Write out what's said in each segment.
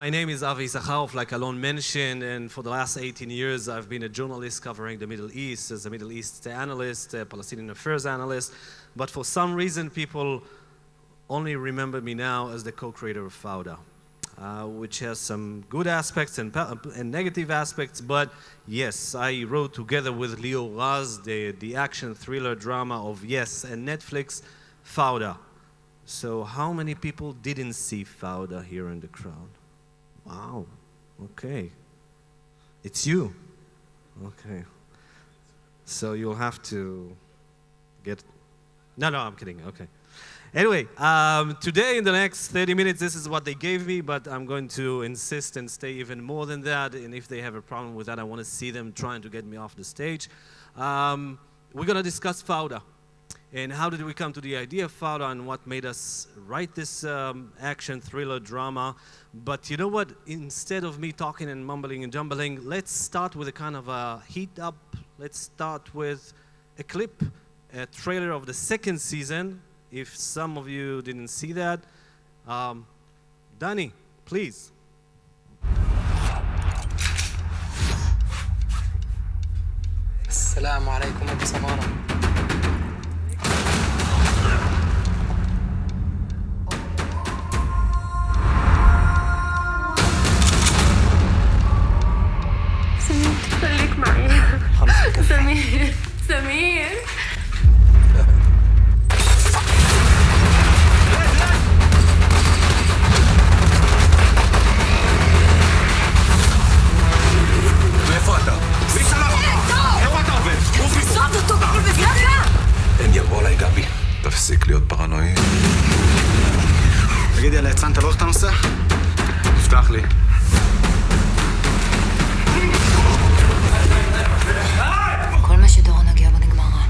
My name is Avi Zakharov, like Alon mentioned, and for the last 18 years I've been a journalist covering the Middle East as a Middle East analyst, a Palestinian affairs analyst, but for some reason people only remember me now as the co-creator of Fauda, which has some good aspects and negative aspects, but yes, I wrote together with Leo Raz the action thriller drama of Yes and Netflix, Fauda. So how many people didn't see Fauda here in the crowd? Wow, okay. It's you. Okay. So you'll have to get... No, I'm kidding, okay. Anyway, today in the next 30 minutes, this is what they gave me, but I'm going to insist and stay even more than that, and if they have a problem with that, I want to see them trying to get me off the stage. We're going to discuss Fauda. And how did we come to the idea of Fauda and what made us write this action thriller drama. But you know what? Instead of me talking and mumbling and jumbling, let's start with a kind of a heat up. Let's start with a clip, a trailer of the second season. If some of you didn't see that, Danny, please. السلام عليكم أبو سمارة. خليك معي. سمير سمير מאיפה אתה? מי שלח אותך? איפה אתה עובד? סוף אותו בכל בזלחה! אין יבוא עליי גבי. תפסיק להיות פרנואיד. תגידי, על היצרן אתה לא הולך את הנושא? תפתח לי. כל מה שדורון נגיע בו נגמר רע.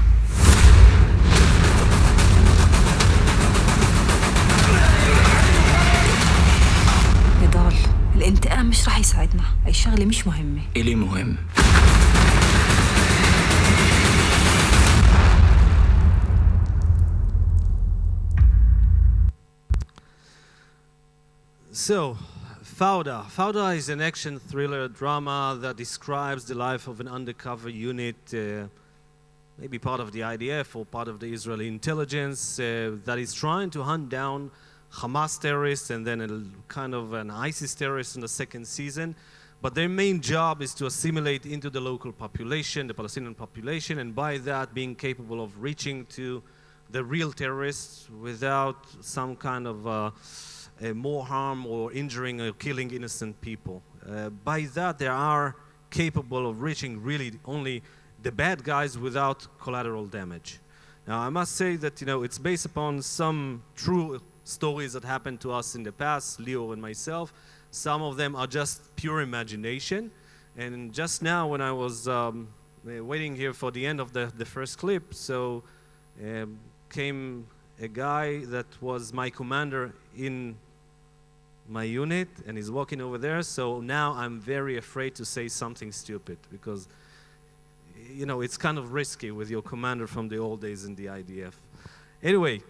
גדול, الانتقام مش رح يساعدنا. أي شغلة مش مهمة. إلي مهم. So, Fauda. Fauda is an action thriller drama that describes the life of an undercover unit, maybe part of the IDF or part of the Israeli intelligence, that is trying to hunt down Hamas terrorists and then a kind of an ISIS terrorist in the second season. But their main job is to assimilate into the local population, the Palestinian population, and by that being capable of reaching to the real terrorists without some kind of more harm or injuring or killing innocent people. By that, they are capable of reaching really only the bad guys without collateral damage. Now, I must say that, it's based upon some true stories that happened to us in the past, Leo and myself. Some of them are just pure imagination. And just now, when I was waiting here for the end of the first clip, so came a guy that was my commander in my unit, and he's walking over there, so now I'm very afraid to say something stupid because, it's kind of risky with your commander from the old days in the IDF. Anyway,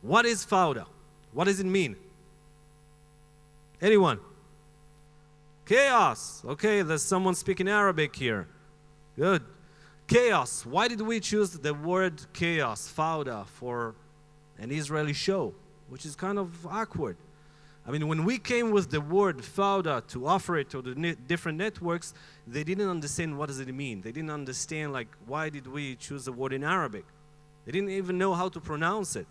what is Fauda? What does it mean? Anyone? Chaos. Okay, there's someone speaking Arabic here. Good. Chaos. Why did we choose the word chaos, Fauda, for an Israeli show, which is kind of awkward? I mean, when we came with the word Fauda to offer it to the different networks, they didn't understand what does it mean. They didn't understand, like, why did we choose the word in Arabic? They didn't even know how to pronounce it.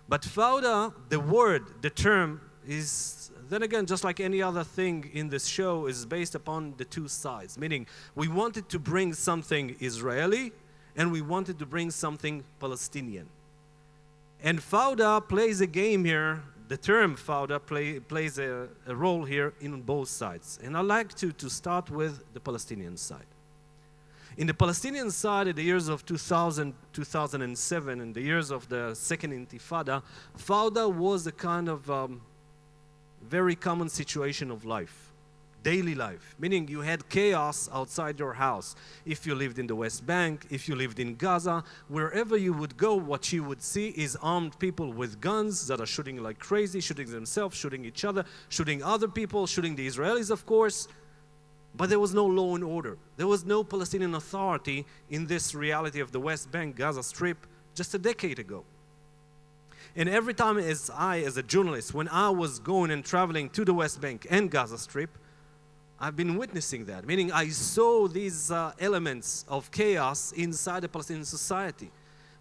But Fauda, the word, the term, is, then again, just like any other thing in this show, is based upon the two sides. Meaning, we wanted to bring something Israeli, and we wanted to bring something Palestinian. And Fauda plays a game here. The term Fauda plays a role here in both sides. And I'd like to start with the Palestinian side. In the Palestinian side, in the years of 2000, 2007, in the years of the Second Intifada, Fauda was a kind of very common situation of life. daily life, meaning you had chaos outside your house. If you lived in the West Bank, if you lived in Gaza, wherever you would go, what you would see is armed people with guns that are shooting like crazy, shooting themselves, shooting each other, shooting other people, shooting the Israelis, of course. But there was no law and order. There was no Palestinian Authority in this reality of the West Bank, Gaza Strip, just a decade ago. And every time as a journalist, when I was going and traveling to the West Bank and Gaza Strip, I've been witnessing that, meaning I saw these elements of chaos inside the Palestinian society.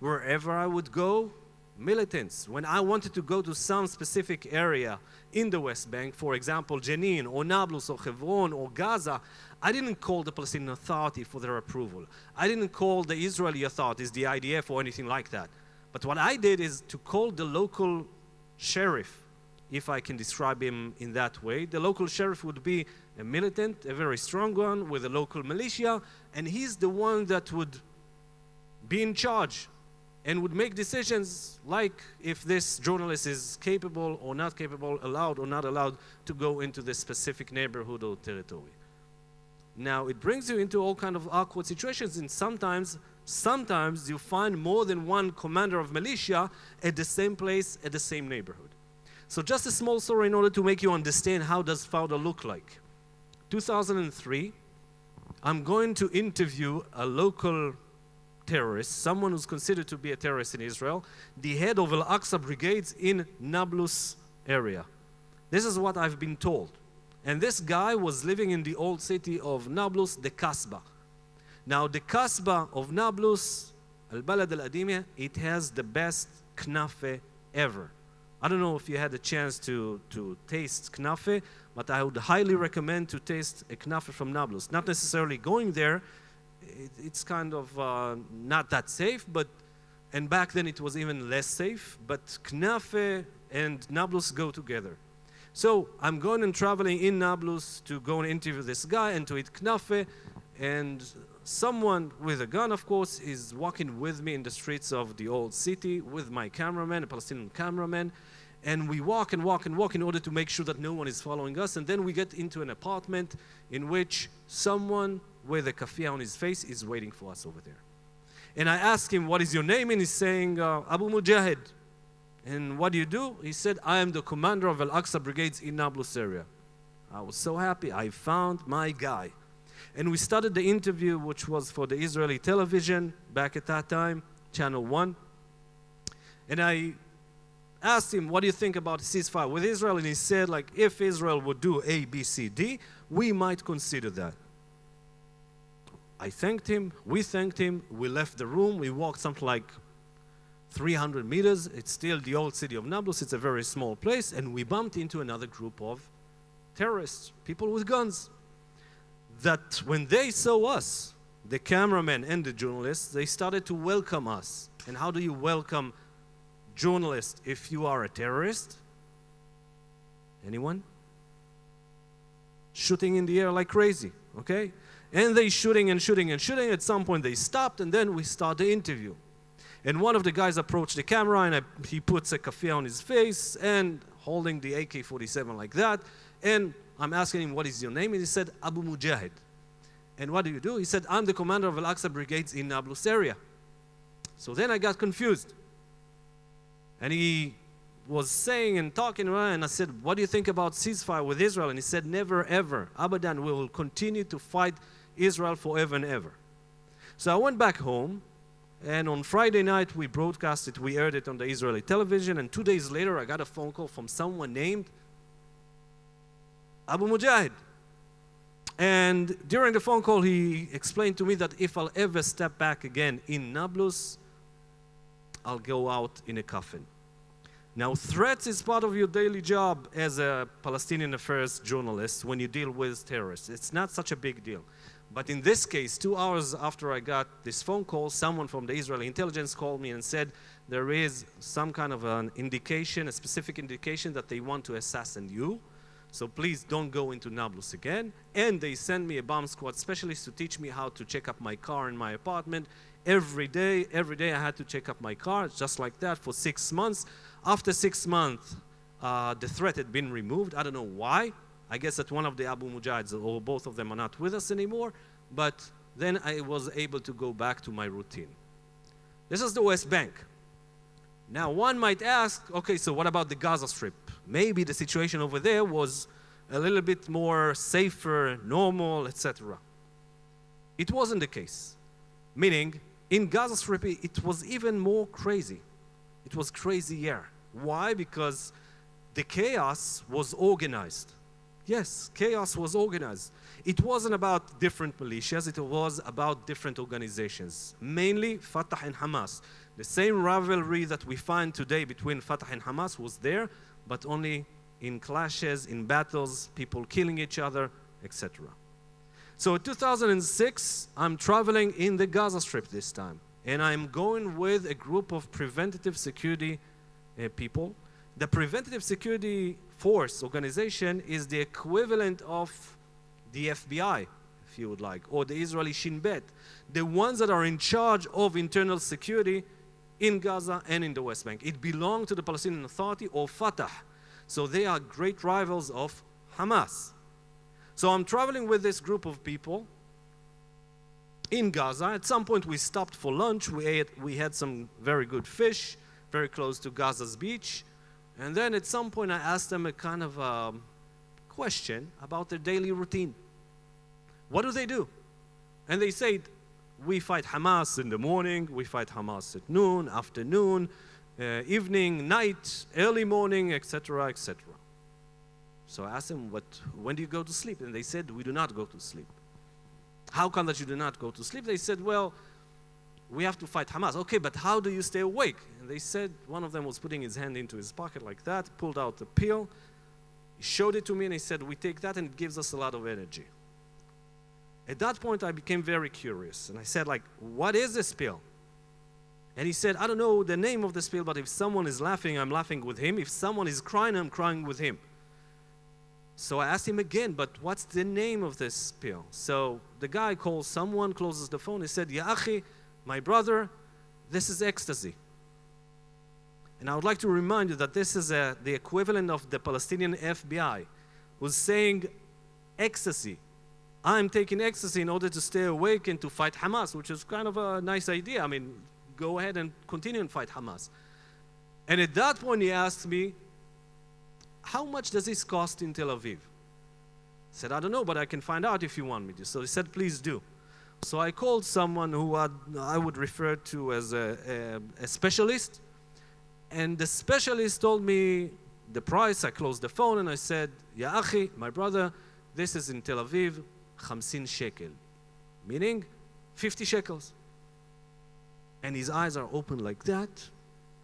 Wherever I would go, militants. When I wanted to go to some specific area in the West Bank, for example, Jenin or Nablus or Hebron or Gaza, I didn't call the Palestinian Authority for their approval. I didn't call the Israeli authorities, the IDF or anything like that. But what I did is to call the local sheriff, if I can describe him in that way. The local sheriff would be a militant, a very strong one with a local militia, and he's the one that would be in charge and would make decisions like if this journalist is capable or not capable, allowed or not allowed to go into this specific neighborhood or territory. Now, it brings you into all kind of awkward situations, and sometimes you find more than one commander of militia at the same place, at the same neighborhood. So just a small story in order to make you understand how does Fauda look like. 2003, I'm going to interview a local terrorist, someone who's considered to be a terrorist in Israel, the head of Al-Aqsa Brigades in Nablus area. This is what I've been told. And this guy was living in the old city of Nablus, the Kasbah. Now, the Kasbah of Nablus, Al-Balad Al-Adimya, it has the best knafe ever. I don't know if you had a chance to taste knafe, but I would highly recommend to taste a knafe from Nablus. Not necessarily going there, it's kind of not that safe, and back then it was even less safe, but knafe and Nablus go together. So I'm going and traveling in Nablus to go and interview this guy and to eat knafe, and someone with a gun, of course, is walking with me in the streets of the old city with my cameraman, a Palestinian cameraman, and we walk and walk and walk in order to make sure that no one is following us, and then we get into an apartment in which someone with a kafia on his face is waiting for us over there. And I asked him, what is your name? And he's saying, Abu Mujahid. And what do you do? He said, I am the commander of Al-Aqsa Brigades in Nablus area. I was so happy. I found my guy. And we started the interview, which was for the Israeli television back at that time, Channel 1. And I asked him, what do you think about a ceasefire with Israel? And he said, like, if Israel would do A, B, C, D, we might consider that. I thanked him, we thanked him, we left the room, we walked something like 300 meters. It's still the old city of Nablus, it's a very small place, and we bumped into another group of terrorists, people with guns, that when they saw us, the cameramen and the journalists, they started to welcome us. And how do you welcome journalists if you are a terrorist? Anyone? Shooting in the air like crazy, okay? And they shooting and shooting and shooting. At some point they stopped, and then we start the interview. And one of the guys approached the camera, and he puts a kafia on his face and holding the AK-47 like that. And I'm asking him, what is your name? And he said, Abu Mujahid. And what do you do? He said, I'm the commander of Al-Aqsa Brigades in Nablus area. So then I got confused. And he was saying and talking around, and I said, what do you think about ceasefire with Israel? And he said, never ever. Abadan, we will continue to fight Israel forever and ever. So I went back home, and on Friday night we broadcast it, we aired it on the Israeli television, and 2 days later I got a phone call from someone named Abu Mujahid. And during the phone call he explained to me that if I'll ever step back again in Nablus, I'll go out in a coffin. Now, threats is part of your daily job as a Palestinian affairs journalist when you deal with terrorists. It's not such a big deal. But in this case, 2 hours after I got this phone call, someone from the Israeli intelligence called me and said there is some kind of an indication, a specific indication that they want to assassinate you. So please don't go into Nablus again. And they sent me a bomb squad specialist to teach me how to check up my car in my apartment. Every day I had to check up my car, just like that, for 6 months. After 6 months, the threat had been removed. I don't know why. I guess that one of the Abu Mujahids or both of them are not with us anymore, but then I was able to go back to my routine. This is the West Bank. Now one might ask, okay, so what about the Gaza Strip? Maybe the situation over there was a little bit more safer, normal, etc. It wasn't the case. Meaning, in Gaza Strip, it was even more crazy. It was crazier. Why? Because the chaos was organized. Yes, chaos was organized. It wasn't about different militias, it was about different organizations, mainly Fatah and Hamas. The same rivalry that we find today between Fatah and Hamas was there, but only in clashes, in battles, people killing each other, etc. So in 2006, I'm traveling in the Gaza Strip this time, and I'm going with a group of preventative security people. The Preventative Security Force organization is the equivalent of the FBI, if you would like, or the Israeli Shin Bet, the ones that are in charge of internal security in Gaza and in the West Bank. It belonged to the Palestinian Authority or Fatah. So they are great rivals of Hamas. So I'm traveling with this group of people in Gaza. At some point we stopped for lunch. We had some very good fish, very close to Gaza's beach. And then at some point I asked them a kind of question about their daily routine. What do they do? And they said, we fight Hamas in the morning, we fight Hamas at noon, afternoon, evening, night, early morning, etc., etc. So I asked them, when do you go to sleep? And they said, we do not go to sleep. How come that you do not go to sleep? They said, well, we have to fight Hamas. Okay, but how do you stay awake? And they said, one of them was putting his hand into his pocket like that, pulled out a pill, he showed it to me and he said, we take that and it gives us a lot of energy. At that point, I became very curious. And I said, like, what is this pill? And he said, I don't know the name of this pill, but if someone is laughing, I'm laughing with him. If someone is crying, I'm crying with him. So I asked him again, but what's the name of this pill? So the guy calls someone, closes the phone. He said, Ya akhi, my brother, this is ecstasy. And I would like to remind you that this is the equivalent of the Palestinian FBI, who's saying ecstasy. I'm taking ecstasy in order to stay awake and to fight Hamas, which is kind of a nice idea. I mean, go ahead and continue and fight Hamas. And at that point, he asked me, how much does this cost in Tel Aviv? I said, I don't know, but I can find out if you want me to. So he said, please do. So I called someone who I would refer to as a specialist. And the specialist told me the price. I closed the phone and I said, Ya akhi, my brother, this is in Tel Aviv, 50 shekel, meaning 50 shekels. And his eyes are open like that.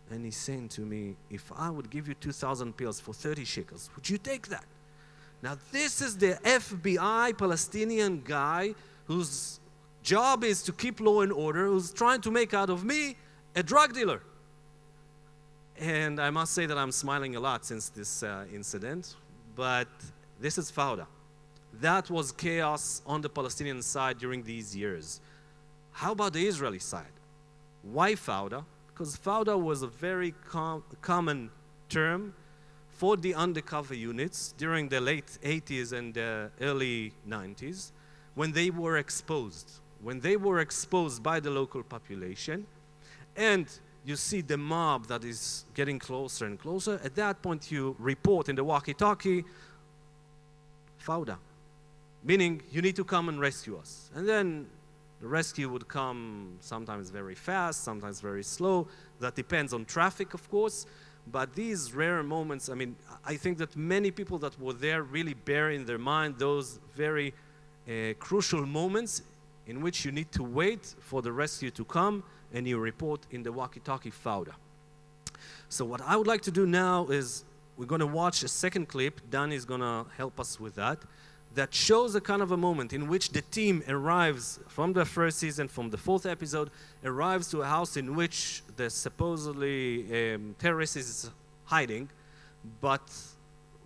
And he's saying to me, if I would give you 2,000 pills for 30 shekels, would you take that? Now this is the FBI Palestinian guy whose job is to keep law and order, who's trying to make out of me a drug dealer. And I must say that I'm smiling a lot since this incident, but this is Fauda. That was chaos on the Palestinian side during these years. How about the Israeli side? Why Fauda? Because Fauda was a very common term for the undercover units during the late 80s and early 90s when they were exposed. When they were exposed by the local population, and you see the mob that is getting closer and closer, at that point you report in the walkie-talkie, Fauda, meaning you need to come and rescue us. And then the rescue would come sometimes very fast, sometimes very slow. That depends on traffic, of course. But these rare moments, I mean, I think that many people that were there really bear in their mind those very crucial moments in which you need to wait for the rescue to come and you report in the walkie-talkie Fauda. So what I would like to do now is we're going to watch a second clip. Dan is going to help us with that. That shows a kind of a moment in which the team arrives from the first season, from the 4th episode, arrives to a house in which the supposedly terrorist is hiding. But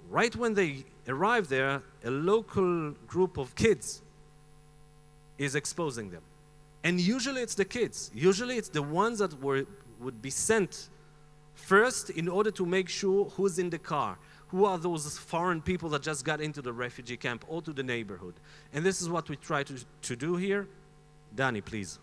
right when they arrive there, a local group of kids is exposing them. And usually it's the kids. Usually it's the ones that would be sent first in order to make sure who's in the car, who are those foreign people that just got into the refugee camp or to the neighborhood. And this is what we try to do here. Danny, please.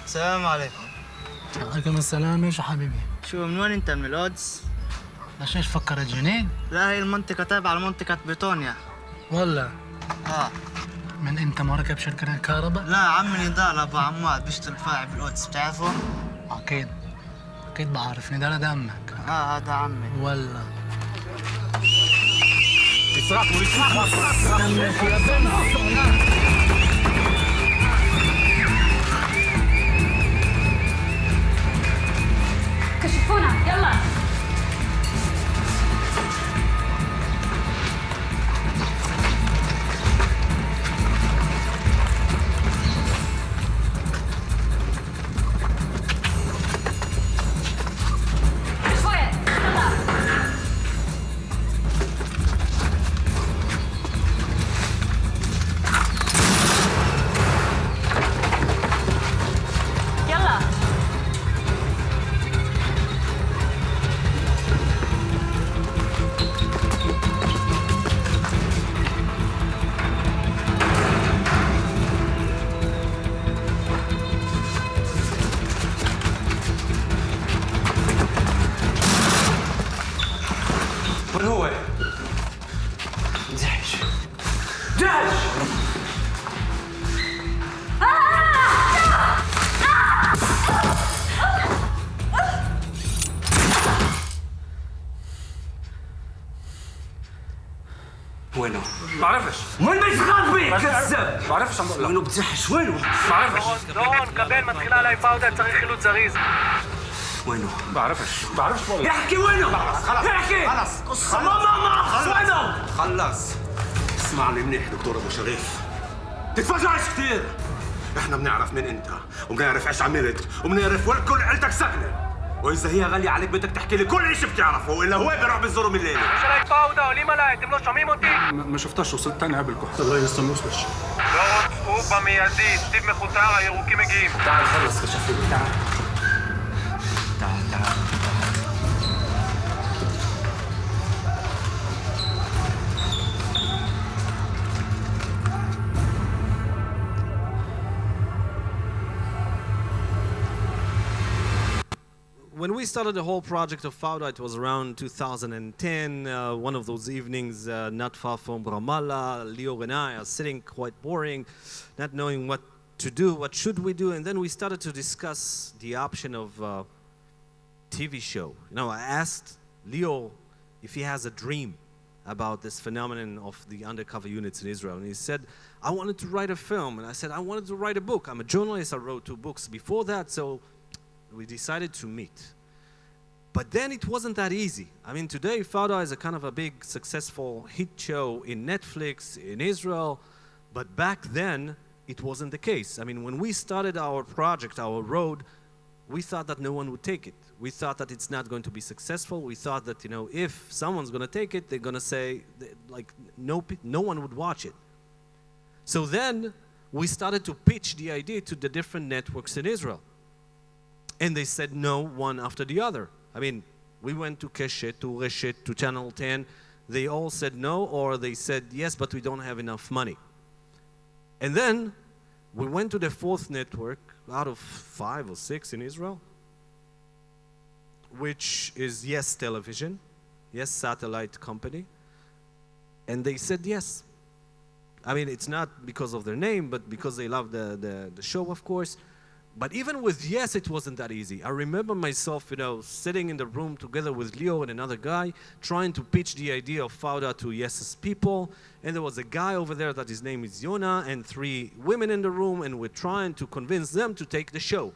السلام عليكم. وعليكم السلام. ايش يا حبيبي؟ شو من وين انت، من القدس؟ ليش ايش فكرت جنين؟ لا، هي المنطقة تابعة لمنطقة بريطانيا. ولا اه. من امتى ما ركب شركة الكهرباء؟ لا، عمي نضال ابو عماد بيشتغل فاعل بالقدس، بتعرفه؟ اكيد اكيد بعرف، نضال ده امك. هذا عمي. ولا كشفونا يلا. شوية يلا. يلا. وين هو؟ دهش دهش. وينه؟ بعرفش. وين بيشغل بيه؟ كذاب. بعرفش عم بقول لك. وينه بتزحش؟ وينه؟ بعرفش. دون قبل ما تدخل علي فاودا צריך חילוץ זריז. وينه؟ بعرفش بقول لك. احكي وينه؟ خلص احكي. خلص خلص وينه؟ خلص. اسمعني منيح دكتور ابو شريف، تتفاجئش كثير. احنا بنعرف مين انت وبنعرف ايش عملت وبنعرف وين كل عيلتك ساكنه، واذا هي غاليه عليك بدك تحكي لي كل شيء بتعرفه، والا هو بيروح بيزورهم الليله. ايش علي فاودا ولي ما אתם לא שומעים אותי? ما شفتهاش، وصلت تاني قبل كحة. الله يستر وصلش. לא רצחו במיידי, סטיב מחותר, הירוקים מגיעים. تعال خلص خشفي. تعال تعال. When we started the whole project of Fauda, it was around 2010. One of those evenings, not far from Ramallah, Leo and I are sitting quite boring, not knowing what to do, what should we do, and then we started to discuss the option of TV show. You know, I asked Leo if he has a dream about this phenomenon of the undercover units in Israel, and he said, I wanted to write a film, and I said, I wanted to write a book. I'm a journalist, I wrote 2 books before that, so we decided to meet. But then it wasn't that easy. I mean, today Fauda is a kind of a big successful hit show in Netflix, in Israel, but back then it wasn't the case. I mean, when we started our project, our road, we thought that no one would take it. We thought that it's not going to be successful. We thought that, you know, if someone's going to take it, they're going to say, like, no one would watch it. So then we started to pitch the idea to the different networks in Israel. And they said no, one after the other. I mean, we went to Keshet, to Reshet, to Channel 10. They all said no, or they said yes, but we don't have enough money. And then we went to the 4th network out of 5 or 6 in Israel, which is Yes Television, Yes Satellite Company. And they said yes. I mean, it's not because of their name, but because they love the show, of course. But even with Yes, it wasn't that easy. I remember myself, you know, sitting in the room together with Leo and another guy, trying to pitch the idea of Fauda to Yes's people. And there was a guy over there that his name is Yona, and 3 women in the room, and we're trying to convince them to take the show.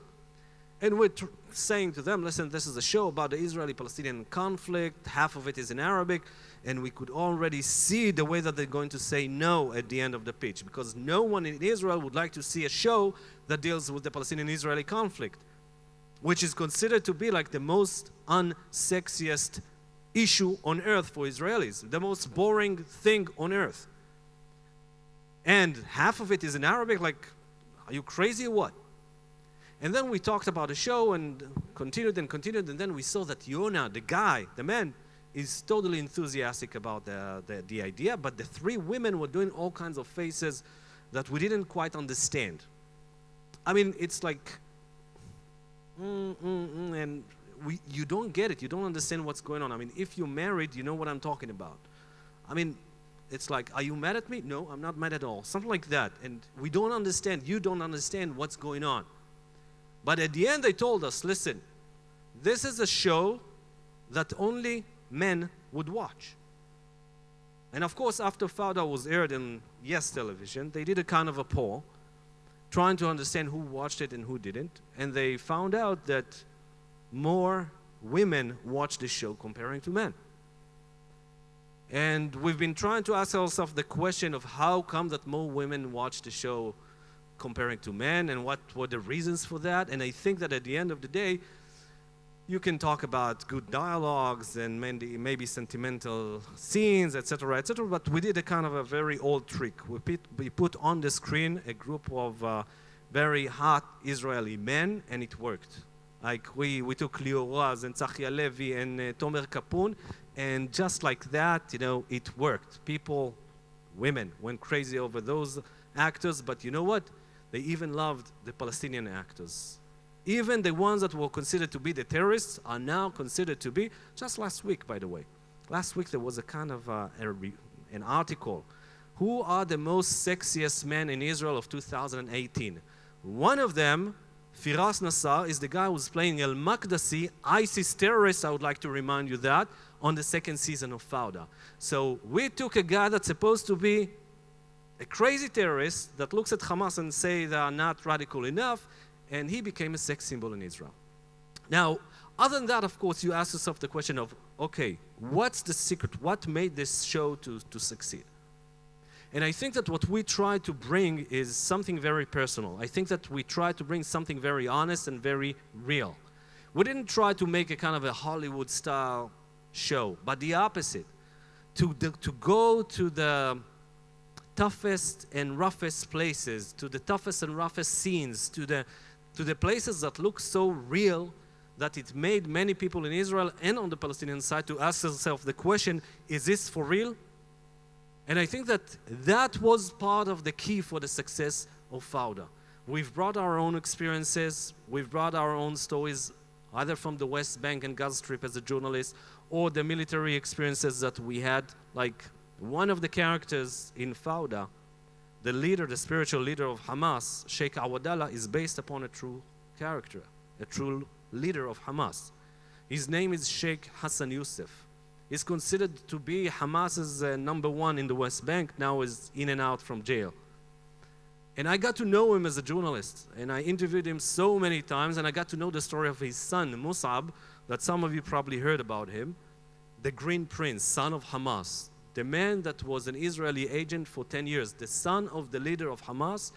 And we're saying to them, listen, this is a show about the Israeli-Palestinian conflict. Half of it is in Arabic. And we could already see the way that they're going to say no at the end of the pitch. Because no one in Israel would like to see a show that deals with the Palestinian-Israeli conflict, which is considered to be like the most unsexiest issue on earth for Israelis. The most boring thing on earth. And half of it is in Arabic. Like, are you crazy or what? And then we talked about the show and continued, and then we saw that Yonah, the guy, the man, is totally enthusiastic about the idea, but the three women were doing all kinds of faces that we didn't quite understand. I mean, it's like, and you don't get it. You don't understand what's going on. I mean, if you're married, you know what I'm talking about. I mean, it's like, are you mad at me? No, I'm not mad at all. Something like that. And we don't understand. You don't understand what's going on. But at the end, they told us, listen, this is a show that only men would watch. And of course, after Fauda was aired in Yes Television, they did a kind of a poll, trying to understand who watched it and who didn't. And they found out that more women watched the show comparing to men. And we've been trying to ask ourselves the question of how come that more women watch the show comparing to men, and what were the reasons for that. And I think that at the end of the day, you can talk about good dialogues and maybe sentimental scenes, etc., but we did a kind of a very old trick. We put on the screen a group of very hot Israeli men, and it worked. Like we took Lior and Tzachi Alevi and Tomer Kapun, and just like that, you know, it worked. People, women, went crazy over those actors, but you know what? They even loved the Palestinian actors. Even the ones that were considered to be the terrorists are now considered to be, just last week, by the way. Last week there was a kind of an article. Who are the most sexiest men in Israel of 2018? One of them, Firas Nassar, is the guy who's playing El Makdasi, ISIS terrorist, I would like to remind you that, on the second season of Fauda. So we took a guy that's supposed to be a crazy terrorist that looks at Hamas and say they are not radical enough, and he became a sex symbol in Israel. Now, other than that, of course, you ask yourself the question of, okay, what's the secret? What made this show to succeed? And I think that what we try to bring is something very personal. I think that we try to bring something very honest and very real. We didn't try to make a kind of a Hollywood-style show, but the opposite. To go to the toughest and roughest places, to the toughest and roughest scenes, to the places that look so real that it made many people in Israel and on the Palestinian side to ask themselves the question, is this for real? And I think that that was part of the key for the success of Fauda. We've brought our own experiences, we've brought our own stories, either from the West Bank and Gaza Strip as a journalist, or the military experiences that we had. Like one of the characters in Fauda, the leader, the spiritual leader of Hamas, Sheikh Awadallah, is based upon a true character, a true leader of Hamas. His name is Sheikh Hassan Youssef. He's considered to be Hamas's number one in the West Bank, now is in and out from jail. And I got to know him as a journalist, and I interviewed him so many times, and I got to know the story of his son, Musab, that some of you probably heard about him, the Green Prince, son of Hamas, the man that was an Israeli agent for 10 years. The son of the leader of Hamas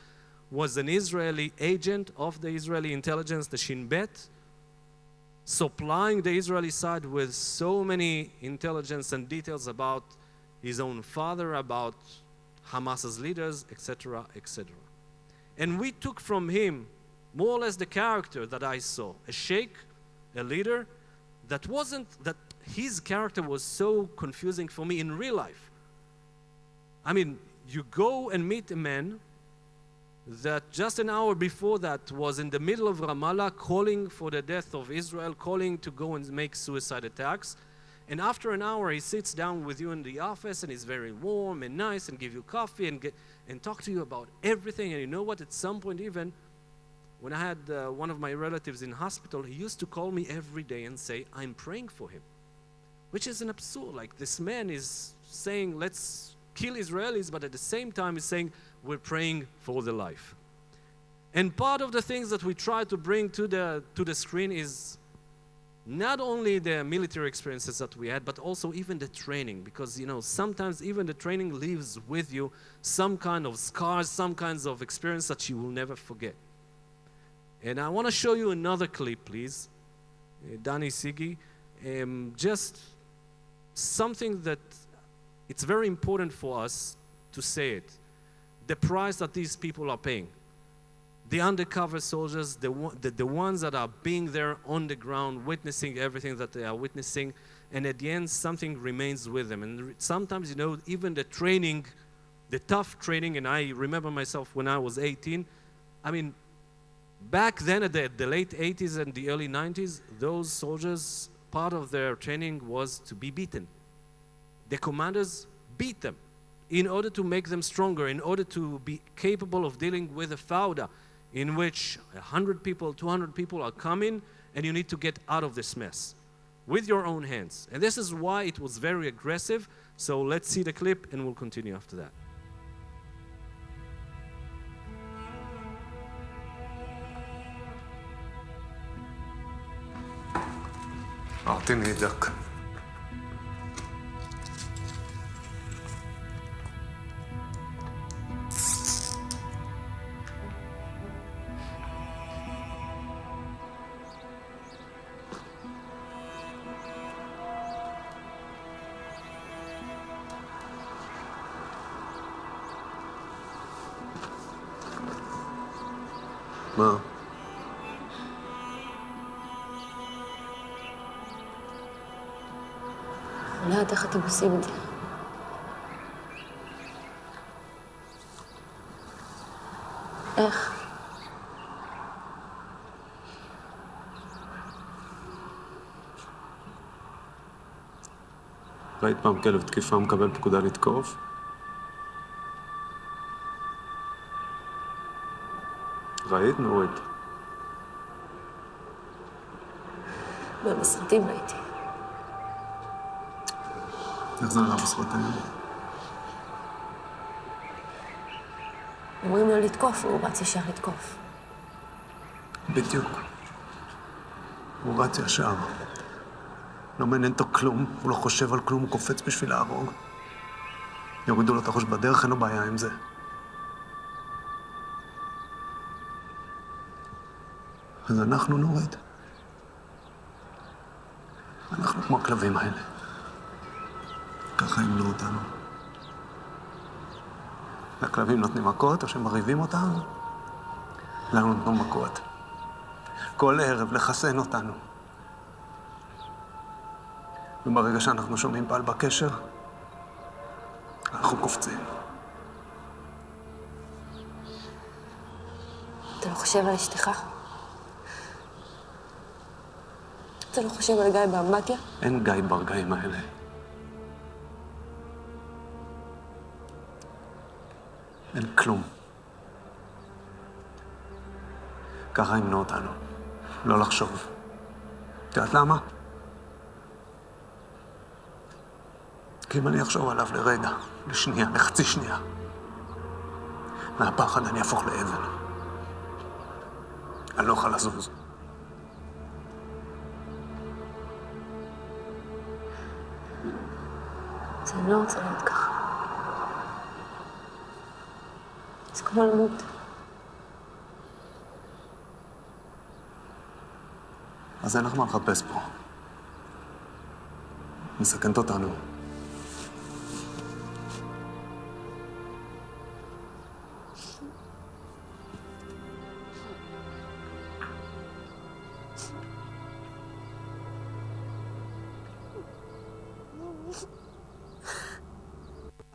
was an Israeli agent of the Israeli intelligence, the Shin Bet, supplying the Israeli side with so many intelligence and details about his own father, about Hamas's leaders, etc., etc. And we took from him more or less the character that I saw, a sheikh, a leader, that his character was so confusing for me in real life. I mean, you go and meet a man that just an hour before that was in the middle of Ramallah calling for the death of Israel, calling to go and make suicide attacks. And after an hour, he sits down with you in the office and is very warm and nice and give you coffee and talk to you about everything. And you know what? At some point even, when I had one of my relatives in hospital, he used to call me every day and say, I'm praying for him. Which is an absurd. Like, this man is saying, let's kill Israelis, but at the same time he's saying, we're praying for the life. And part of the things that we try to bring to the screen is not only the military experiences that we had, but also even the training, because sometimes even the training leaves with you some kind of scars, some kinds of experience that you will never forget. And I want to show you another clip, please. Danny Sigi, just something that it's very important for us to say it. The price that these people are paying. The undercover soldiers, the ones that are being there on the ground, witnessing everything that they are witnessing, and at the end, something remains with them. And sometimes, even the training, the tough training, and I remember myself when I was 18, back then at the late 80s and the early 90s, those soldiers, part of their training was to be beaten. The commanders beat them in order to make them stronger, in order to be capable of dealing with a Fauda, in which 100 people, 200 people are coming, and you need to get out of this mess with your own hands. And this is why it was very aggressive. So let's see the clip, and we'll continue after that. أعطيني إيدك. מה? ولاد איך אתם עושים את זה? איך? ראית פעם כלב תקיפה מקבל פקודה לתקוף? ראית, נורית? בסרטים ראיתי. איך זה נראה בסרטים? אומרים לו לתקוף, והוא רץ ישר לתקוף. בדיוק. הוא רץ ישר. לא מעניין אותו כלום, הוא לא חושב על כלום, הוא קופץ בשביל להרוג. יורידו לו את הראש בדרך, אין לו בעיה עם זה. אז אנחנו נוריד. אנחנו כמו הכלבים האלה. ככה ימלו אותנו. הכלבים נותנים מכות, או שמריבים אותם, לנו נותנו מכות. כל ערב לחסן אותנו. וברגע שאנחנו שומעים פעל בקשר, אנחנו קופצים. אתה לא חושב על אשתך? אתה לא חושב על גיא באמבטיה? אין גיא ברגעים האלה. אין כלום. ככה ימנו אותנו. לא לחשוב. את יודעת למה? כי אם אני אחשוב עליו לרגע, לשנייה, לחצי שנייה, מהפחד אני אהפוך לאבן. אני לא אוכל לזוז. אז אני לא רוצה להיות ככה. זה כמו למות. אז אין לך מה לחפש פה. מסכנת אותנו.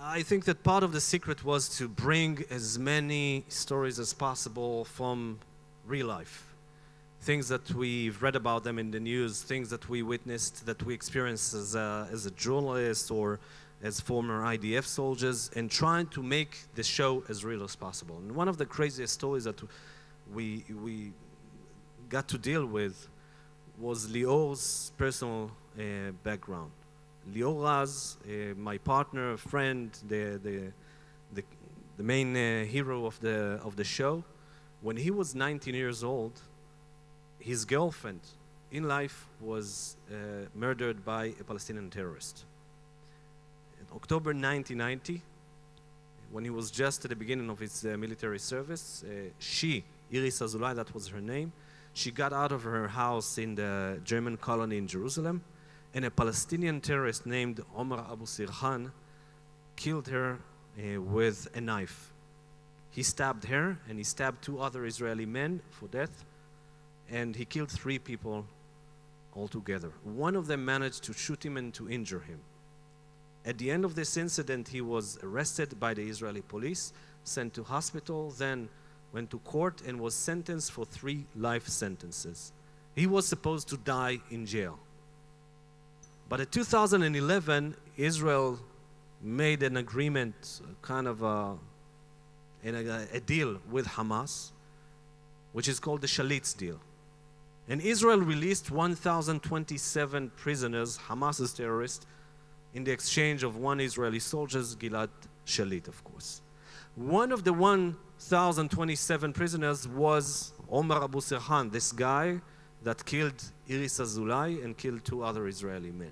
I think that part of the secret was to bring as many stories as possible from real life. Things that we've read about them in the news, things that we witnessed, that we experienced as a journalist or as former IDF soldiers, and trying to make the show as real as possible. And one of the craziest stories that we got to deal with was Lior's personal background. Lior Raz, my partner, friend, the main hero of the show, When he was 19 years old, his girlfriend in life was murdered by a Palestinian terrorist. In October 1990, when he was just at the beginning of his military service, she, Iris Azulai, that was her name, she got out of her house in the German colony in Jerusalem, and a Palestinian terrorist named Omar Abu Sirhan killed her with a knife. He stabbed her, and he stabbed 2 other Israeli men for death, and he killed 3 people altogether. One of them managed to shoot him and to injure him. At the end of this incident, he was arrested by the Israeli police, sent to hospital, then went to court and was sentenced for 3 life sentences. He was supposed to die in jail. But in 2011, Israel made an agreement, kind of a deal with Hamas, which is called the Shalit's deal. And Israel released 1,027 prisoners, Hamas's terrorists, in the exchange of 1 Israeli soldier, Gilad Shalit, of course. One of the 1,027 prisoners was Omar Abu Sirhan, this guy that killed Iris Azulai and killed 2 other Israeli men.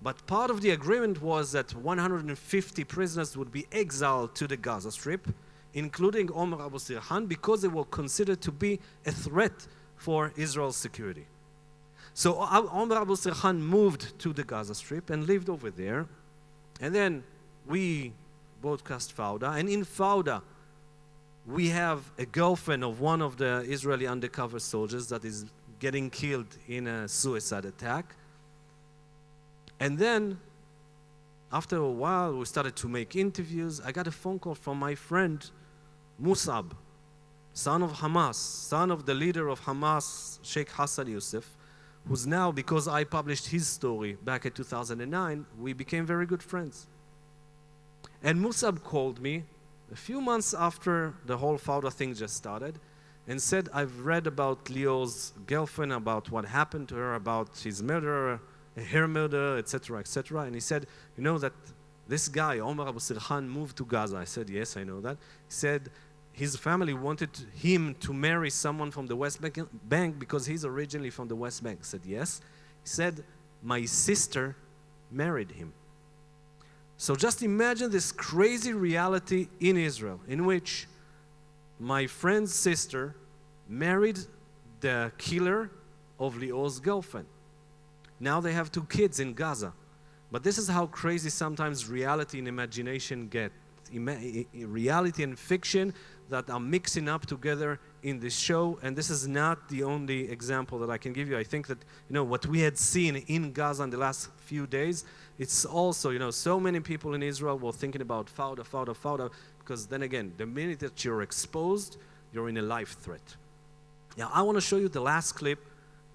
But part of the agreement was that 150 prisoners would be exiled to the Gaza Strip, including Omar Abu Sirhan, because they were considered to be a threat for Israel's security. So Omar Abu Sirhan moved to the Gaza Strip and lived over there. And then we broadcast Fauda. And in Fauda, we have a girlfriend of one of the Israeli undercover soldiers that is getting killed in a suicide attack. And then, after a while, we started to make interviews. I got a phone call from my friend, Musab, son of Hamas, son of the leader of Hamas, Sheikh Hassan Youssef, who's now, because I published his story back in 2009, we became very good friends. And Musab called me a few months after the whole Fauda thing just started and said, I've read about Leo's girlfriend, about what happened to her, about his murder, her murder, etc., etc. And he said, you know that this guy, Omar Abu Sirhan, moved to Gaza. I said, yes, I know that. He said his family wanted him to marry someone from the West Bank because he's originally from the West Bank. I said, yes. He said, my sister married him. So just imagine this crazy reality in Israel in which my friend's sister married the killer of Leo's girlfriend. Now they have 2 kids in Gaza. But this is how crazy sometimes reality and imagination get. Reality and fiction that are mixing up together in this show. And this is not the only example that I can give you. I think that, what we had seen in Gaza in the last few days, it's also, so many people in Israel were thinking about Fauda, because then again, the minute that you're exposed, you're in a life threat. Now, I want to show you the last clip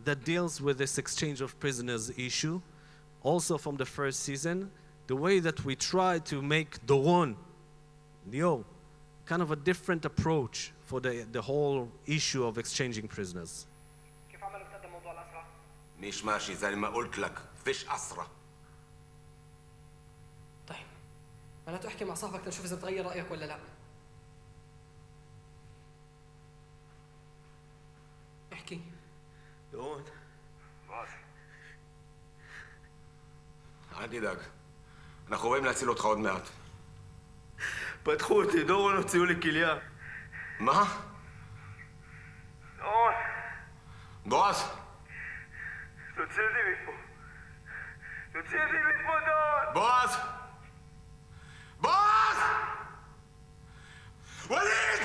that deals with this exchange of prisoners issue, also from the first season, the way that we try to make Doron, Leo, kind of a different approach for the whole issue of exchanging prisoners. مش ماشي زي ما قلت لك فيش أسرة. طيب معناته احكي مع صاحبك تنشوف إذا بتغير رأيك ولا لا. احكي. دون عندي داق אנחנו באים להציל אותך עוד מעט. פתחו אותי, דורון הוציאו לי כליה. מה? דורון. בועז? תוציא אותי מפה. תוציא אותי מפה, דורון. בועז! בועז! وليد!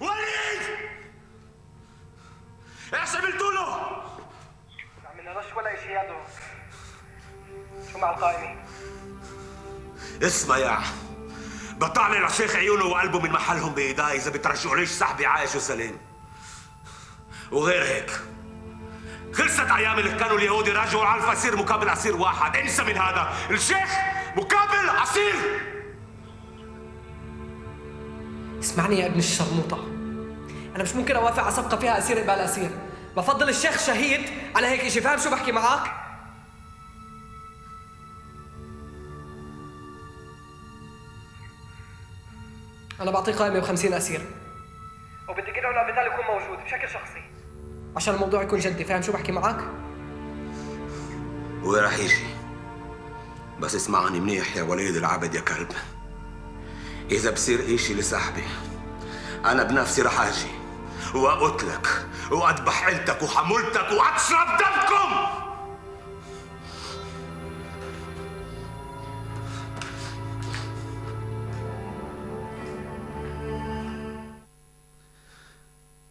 وليد! ايش عملتوا له؟ ما عملناش ولا شيء يا دورون. شو مع القائمين؟ اسمع يا بطعني للشيخ عيونه وقلبه من محلهم بايداي اذا بترجعوليش صاحبي عايش وسليم. وغير هيك خلصت ايام اللي كانوا اليهود يراجعوا على الفسير مقابل اسير واحد، انسى من هذا، الشيخ مقابل اسير. اسمعني يا ابن الشرموطة، أنا مش ممكن أوافق على صفقة فيها أسير قبال أسير، بفضل الشيخ شهيد على هيك إشي، فاهم شو بحكي معك؟ أنا بعطيه قائمة ب50 أسير، وبدي كده انه ابيتال يكون موجود بشكل شخصي. عشان الموضوع يكون جدي، فاهم شو بحكي معك؟ هو راح يجي، بس اسمعني منيح يا وليد العبد يا كلب. إذا بصير إشي لصاحبي أنا بنفسي رح أجي وأقتلك وأذبح عيلتك وحمولتك وأشرب دمكم.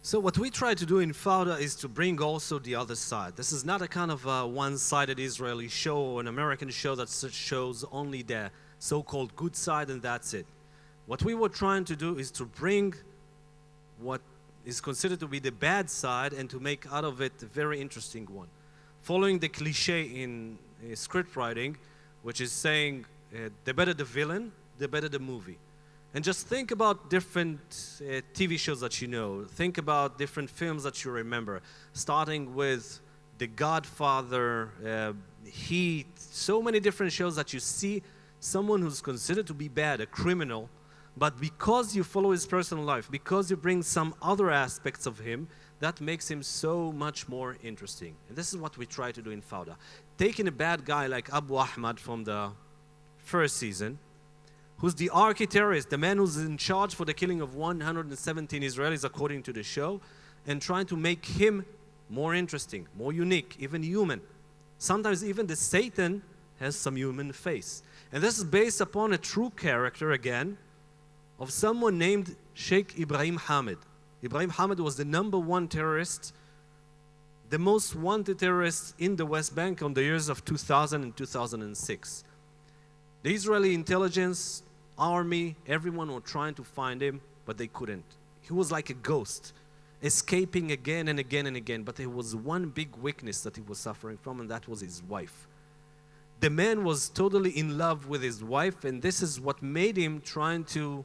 So what we try to do in Fauda is to bring also the other side. This is not a kind of a one-sided Israeli show or an American show that shows only the so-called good side and that's it. What we were trying to do is to bring what is considered to be the bad side and to make out of it a very interesting one. Following the cliche in script writing, which is saying the better the villain, the better the movie. And just think about different TV shows that you know. Think about different films that you remember. Starting with The Godfather, Heat, so many different shows that you see someone who's considered to be bad, a criminal, but because you follow his personal life, because you bring some other aspects of him, that makes him so much more interesting. And this is what we try to do in Fauda. Taking a bad guy like Abu Ahmad from the first season, who's the archi-terrorist, the man who's in charge for the killing of 117 Israelis according to the show, and trying to make him more interesting, more unique, even human. Sometimes even the Satan has some human face. And this is based upon a true character, again, of someone named Sheikh Ibrahim Hamid. Ibrahim Hamid was the #1 terrorist, the most wanted terrorist in the West Bank on the years of 2000 and 2006. The Israeli intelligence, army, everyone were trying to find him, but they couldn't. He was like a ghost, escaping again and again and again. But there was one big weakness that he was suffering from, and that was his wife. The man was totally in love with his wife, and this is what made him trying to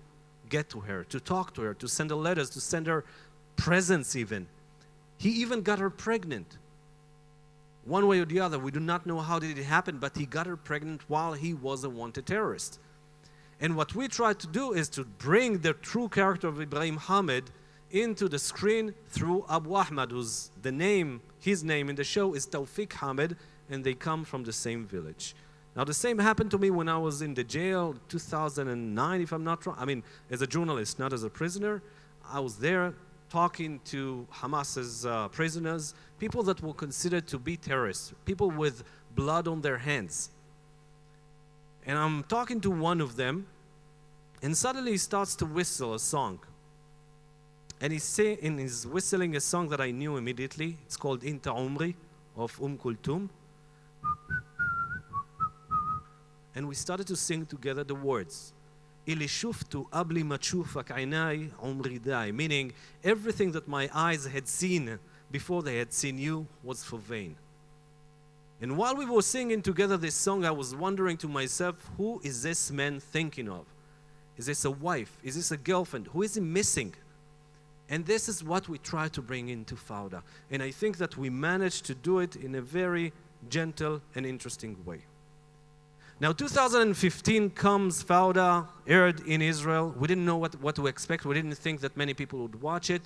get to her, to talk to her, to send her letters, to send her presents even. He even got her pregnant. One way or the other, we do not know how did it happen, but he got her pregnant while he was a wanted terrorist. And what we try to do is to bring the true character of Ibrahim Hamid into the screen through Abu Ahmad, whose his name in the show is Tawfiq Hamid, and they come from the same village. Now, the same happened to me when I was in the jail, 2009, if I'm not wrong. I mean, as a journalist, not as a prisoner. I was there talking to Hamas's prisoners, people that were considered to be terrorists, people with blood on their hands. And I'm talking to one of them, and suddenly he starts to whistle a song. And he's whistling a song that I knew immediately. It's called Inta Umri of Kulthum. And we started to sing together the words. Ili shuftu abli ma tshufak aynai umri dai, meaning everything that my eyes had seen before they had seen you was for vain. And while we were singing together this song, I was wondering to myself, who is this man thinking of? Is this a wife? Is this a girlfriend? Who is he missing? And this is what we try to bring into Fauda. And I think that we managed to do it in a very gentle and interesting way. Now, 2015 comes, Fauda aired in Israel. We didn't know what to expect. We didn't think that many people would watch it.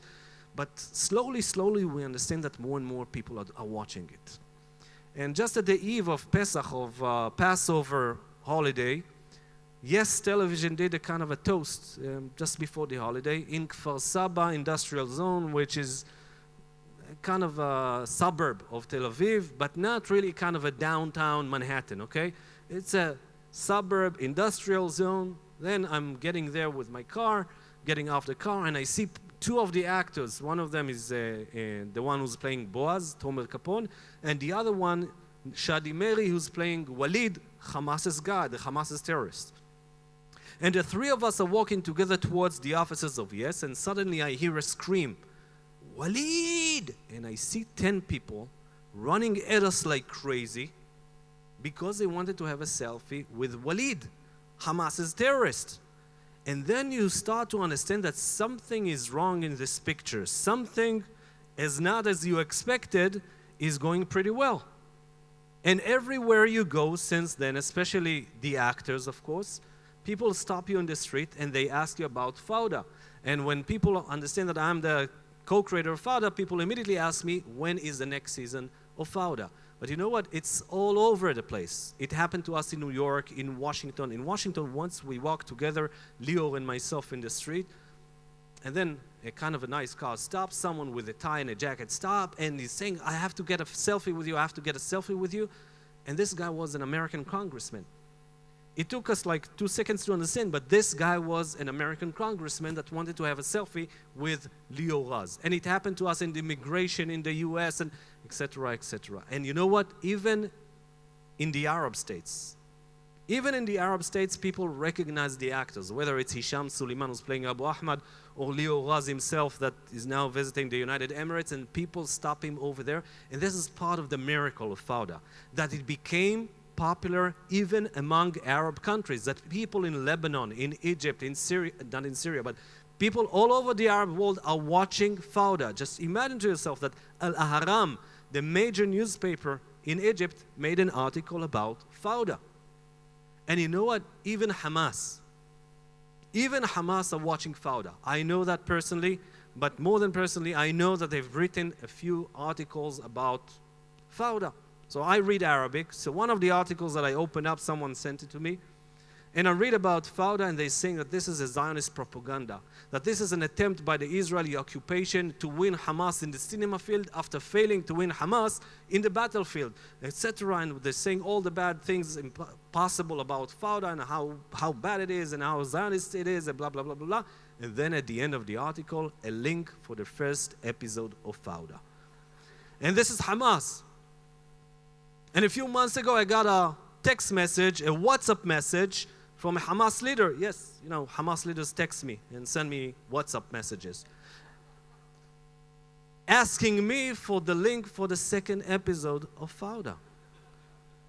But slowly, we understand that more and more people are watching it. And just at the eve of Pesach, of Passover holiday, Yes Television did a kind of a toast just before the holiday in Kfar Saba Industrial Zone, which is kind of a suburb of Tel Aviv, but not really kind of a downtown Manhattan, okay? It's a suburb industrial zone. Then I'm getting there with my car, getting off the car, and I see two of the actors. One of them is the one who's playing Boaz, Tomer Capone, and the other one, Shadi Meri, who's playing Walid, Hamas's guy, the Hamas's terrorist. And the three of us are walking together towards the offices of Yes, and suddenly I hear a scream, Walid! And I see 10 people running at us like crazy because they wanted to have a selfie with Walid, Hamas's terrorist. And then you start to understand that something is wrong in this picture. Something, as not as you expected, is going pretty well. And everywhere you go since then, especially the actors, of course, People stop you in the street and they ask you about Fauda. And when people understand that I'm the co-creator of Fauda, people immediately ask me, when is the next season of Fauda? But you know what? It's all over the place. It happened to us in New York, in Washington. In Washington, once we walked together, Leo and myself in the street, and then a kind of a nice car stops, someone with a tie and a jacket stop, and he's saying, I have to get a selfie with you, I have to get a selfie with you. And this guy was an American congressman. It took us like 2 seconds to understand, but this guy was an American congressman that wanted to have a selfie with Leo Raz. And it happened to us in the immigration in the US, and etc., etc. And you know what? Even in the Arab states, people recognize the actors, whether it's Hisham Suleiman who's playing Abu Ahmad, or Leo Raz himself that is now visiting the United Emirates, and people stop him over there. And this is part of the miracle of Fauda, that it became popular even among Arab countries, that people in Lebanon, in Egypt, in Syria, not in Syria, but people all over the Arab world are watching Fauda. Just imagine to yourself that Al-Ahram, the major newspaper in Egypt, made an article about Fauda. And you know what? Even Hamas are watching Fauda. I know that personally, but more than personally, I know that they've written a few articles about Fauda. So I read Arabic. So one of the articles that I opened up, someone sent it to me. And I read about Fauda, and they're saying that this is a Zionist propaganda, that this is an attempt by the Israeli occupation to win Hamas in the cinema field after failing to win Hamas in the battlefield, etc. And they're saying all the bad things possible about Fauda and how bad it is and how Zionist it is and blah, blah, blah, blah, blah. And then at the end of the article, a link for the first episode of Fauda. And this is Hamas. And a few months ago, I got a text message, a WhatsApp message from a Hamas leader. Yes, you know, Hamas leaders text me and send me WhatsApp messages, asking me for the link for the second episode of Fauda,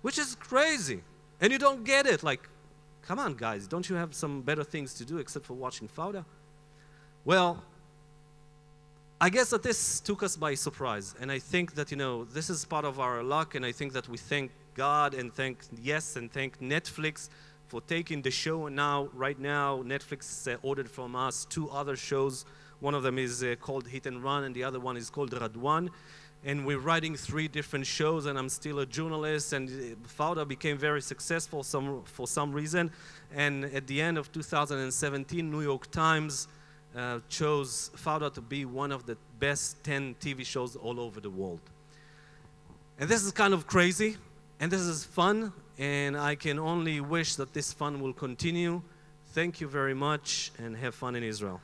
which is crazy. And you don't get it. Like, come on, guys, don't you have some better things to do except for watching Fauda? Well, I guess that this took us by surprise, and I think that, you know, this is part of our luck, and I think that we thank God and thank Netflix for taking the show. And now, right now, Netflix ordered from us 2 other shows. One of them is called Hit and Run, and the other one is called Radwan. And we're writing 3 different shows, and I'm still a journalist, and Fauda became very successful for some reason. And at the end of 2017, New York Times chose Fauda to be one of the best 10 TV shows all over the world. And this is kind of crazy, and this is fun, and I can only wish that this fun will continue. Thank you very much, and have fun in Israel.